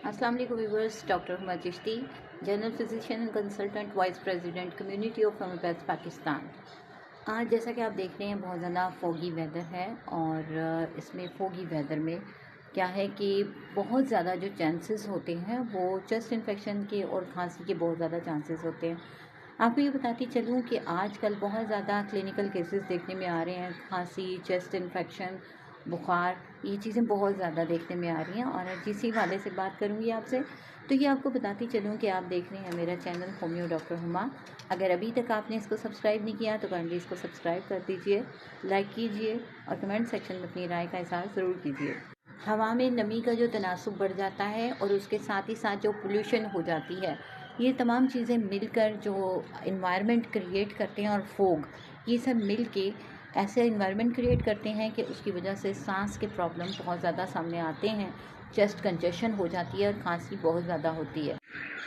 अस्सलाम वालेकुम viewers. Doctor Huma Chishti, general physician and consultant, vice president, community of homeopath Pakistan. आज जैसा कि आप देख रहे हैं बहुत ज़्यादा फोगी वेदर है और इसमें फोगी वेदर में क्या है कि बहुत ज़्यादा जो चांसेस होते हैं वो चेस्ट इन्फेक्शन के और खांसी के बहुत ज़्यादा चांसेस होते हैं। आपको ये बताती चलूँ कि आजकल बहुत ज़्यादा क्लिनिकल केसेस देखने में आ रहे हैं, खांसी, चेस्ट इन्फेक्शन, बुखार, ये चीज़ें बहुत ज़्यादा देखने में आ रही हैं। और जिस वाले से बात करूँगी आपसे, तो ये आपको बताती चलूँ कि आप देख रहे हैं मेरा चैनल होम्यो डॉक्टर हुमा। अगर अभी तक आपने इसको सब्सक्राइब नहीं किया तो काइंडली इसको सब्सक्राइब कर दीजिए, लाइक कीजिए और कमेंट सेक्शन में अपनी राय का इज़हार ज़रूर कीजिए। हवा में नमी का जो तनासुब बढ़ जाता है और उसके साथ ही साथ जो पोल्यूशन हो जाती है, ये तमाम चीज़ें मिलकर जो इन्वायरमेंट क्रिएट करते हैं, और फोग, ये सब मिल के ऐसे इन्वायरमेंट क्रिएट करते हैं कि उसकी वजह से सांस के प्रॉब्लम बहुत ज़्यादा सामने आते हैं, चेस्ट कंजेशन हो जाती है और खांसी बहुत ज़्यादा होती है।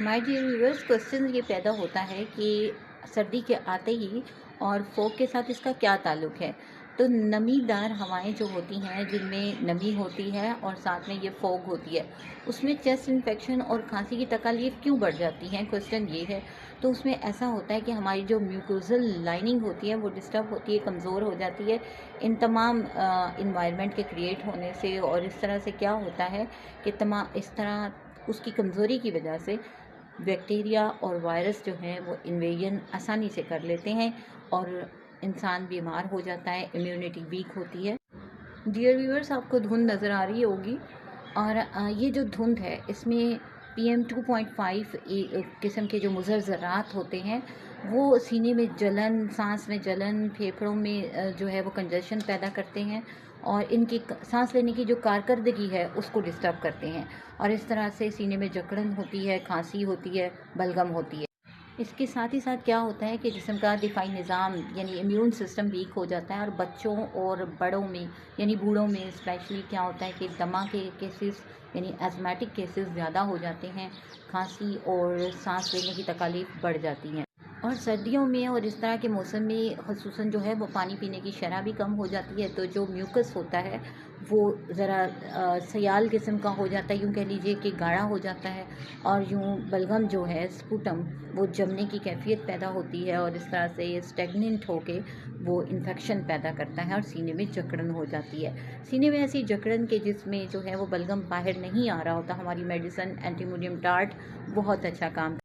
माय डियर व्यूअर्स, क्वेश्चन ये पैदा होता है कि सर्दी के आते ही और फोग के साथ इसका क्या ताल्लुक़ है। तो नमीदार हवाएं जो होती हैं, जिनमें नमी होती है और साथ में ये फोग होती है, उसमें चेस्ट इन्फेक्शन और खांसी की तकलीफ क्यों बढ़ जाती हैं, क्वेश्चन ये है। तो उसमें ऐसा होता है कि हमारी जो म्यूकोजल लाइनिंग होती है वो डिस्टर्ब होती है, कमज़ोर हो जाती है इन तमाम इन्वायरमेंट के क्रिएट होने से। और इस तरह से क्या होता है कि इस तरह उसकी कमज़ोरी की वजह से बैक्टीरिया और वायरस जो हैं वो इन्वेजन आसानी से कर लेते हैं और इंसान बीमार हो जाता है, इम्यूनिटी वीक होती है। डियर व्यूअर्स, आपको धुंध नज़र आ रही होगी और ये जो धुंध है इसमें PM2.5 किस्म के जो मुज़र ज़रात होते हैं वो सीने में जलन, सांस में जलन, फेफड़ों में जो है वो कंजेशन पैदा करते हैं और इनकी सांस लेने की जो कारकर्दगी है उसको डिस्टर्ब करते हैं और इस तरह से सीने में जकड़न होती है, खांसी होती है, बलगम होती है। इसके साथ ही साथ क्या होता है कि जिस्म का दिफाई निज़ाम यानी इम्यून सिस्टम वीक हो जाता है और बच्चों और बड़ों में यानी बूढ़ों में स्पेशली क्या होता है कि दमा के केसेस यानी एज़मेटिक केसेस ज़्यादा हो जाते हैं, खांसी और सांस लेने की तकलीफ़ बढ़ जाती हैं। और सर्दियों में और इस तरह के मौसम में ख़ुसूसन जो है वो पानी पीने की शरह भी कम हो जाती है, तो जो म्यूकस होता है वो ज़रा सयाल किस्म का हो जाता है, यूँ कह लीजिए कि गाढ़ा हो जाता है और यूँ बलगम जो है स्पुटम वो जमने की कैफियत पैदा होती है और इस तरह से ये स्टेगनेंट होके वो इन्फेक्शन पैदा करता है और सीने में जकड़न हो जाती है। सीने में ऐसी जकड़न के जिसमें जो है वो बलगम बाहर नहीं आ रहा होता, हमारी मेडिसिन एंटीमोनियम टार्ट बहुत अच्छा काम।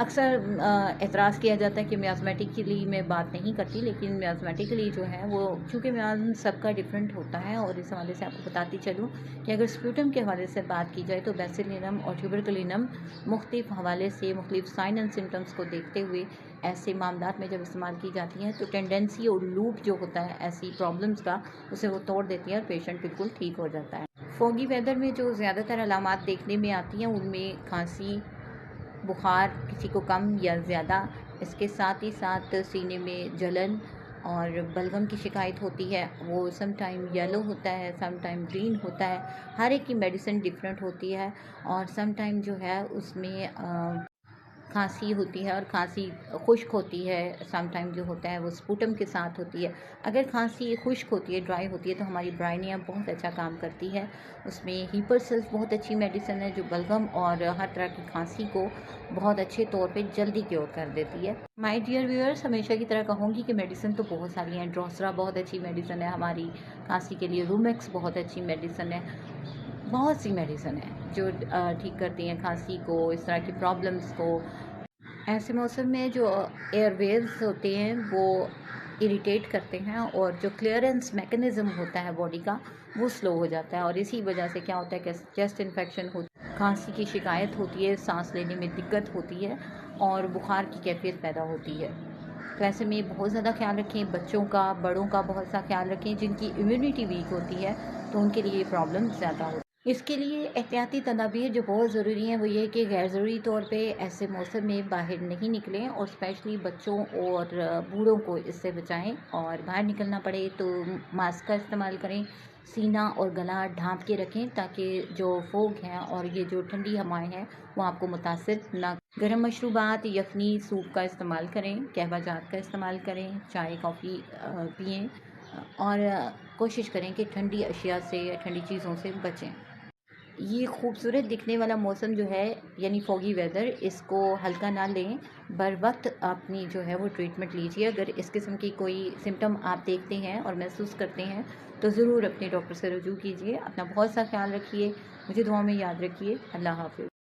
अक्सर एतराज़ किया जाता है कि मियाज़मेटिकली मैं बात नहीं करती, लेकिन मियाज़मेटिकली जो है वो चूँकि मियाज़ सबका डिफरेंट होता है और इस हवाले से आपको बताती चलूँ कि अगर स्प्यूटम के हवाले से बात की जाए तो बेसिलिनम और ट्यूबरकुलिनम मुख्तलिफ हवाले से मुख्तलिफ साइन एंड सिम्टम्स को देखते हुए ऐसे मामलात में जब इस्तेमाल की जाती हैं तो टेंडेंसी और लूप जो होता है ऐसी प्रॉब्लम्स का, उसे वो तोड़ देती है और पेशेंट बिल्कुल ठीक हो जाता है। फोगी वेदर में जो ज़्यादातर अलामात देखने में आती हैं उनमें खांसी, बुखार किसी को कम या ज़्यादा, इसके साथ ही साथ सीने में जलन और बलगम की शिकायत होती है। वो सम टाइम येलो होता है, सम टाइम ग्रीन होता है, हर एक की मेडिसिन डिफरेंट होती है। और सम टाइम जो है उसमें खांसी होती है और खांसी खुश्क होती है, सम टाइम जो होता है वो स्पुटम के साथ होती है। अगर खांसी खुश्क होती है, ड्राई होती है, तो हमारी ब्राइनिया बहुत अच्छा काम करती है। उसमें हीपरसेल्स बहुत अच्छी मेडिसिन है जो बलगम और हर तरह की खांसी को बहुत अच्छे तौर पे जल्दी क्योर कर देती है। माय डियर व्यूअर्स, हमेशा की तरह कहूँगी कि मेडिसिन तो बहुत सारी हैं। ड्रोसरा बहुत अच्छी मेडिसिन है हमारी खांसी के लिए, रूमेक्स बहुत अच्छी मेडिसिन है, बहुत सी मेडिसिन है जो ठीक करती हैं खांसी को, इस तरह की प्रॉब्लम्स को। ऐसे मौसम में जो एयरवेव्स होते हैं वो इरिटेट करते हैं और जो क्लियरेंस मैकेनिज़्म होता है बॉडी का वो स्लो हो जाता है और इसी वजह से क्या होता है कि चेस्ट इन्फेक्शन होती, खांसी की शिकायत होती है, सांस लेने में दिक्कत होती है और बुखार की कैफियत पैदा होती है। तो ऐसे में बहुत ज़्यादा ख्याल रखें, बच्चों का, बड़ों का बहुत सा ख्याल रखें। जिनकी इम्यूनिटी वीक होती है तो उनके लिए प्रॉब्लम ज़्यादा होती है। इसके लिए एहतियाती तदाबीर जो बहुत ज़रूरी हैं वो ये कि गैर ज़रूरी तौर पे ऐसे मौसम में बाहर नहीं निकलें और स्पेशली बच्चों और बूढ़ों को इससे बचाएं। और बाहर निकलना पड़े तो मास्क का इस्तेमाल करें, सीना और गला ढाँप के रखें ताकि जो फोग है और ये जो ठंडी हवाएं हैं वो आपको मुतासिर ना। गर्म मशरूबात, यखनी, सूप का इस्तेमाल करें, कहवा जात का इस्तेमाल करें, चाय कॉफ़ी पिएँ और कोशिश करें कि ठंडी अशिया से, ठंडी चीज़ों से बचें। ये खूबसूरत दिखने वाला मौसम जो है यानी फॉगी वेदर, इसको हल्का ना लें। बर वक्त अपनी जो है वो ट्रीटमेंट लीजिए। अगर इस किस्म की कोई सिम्टम आप देखते हैं और महसूस करते हैं तो ज़रूर अपने डॉक्टर से रुजू कीजिए। अपना बहुत सा ख्याल रखिए, मुझे दुआ में याद रखिए। अल्लाह हाफ़िज़।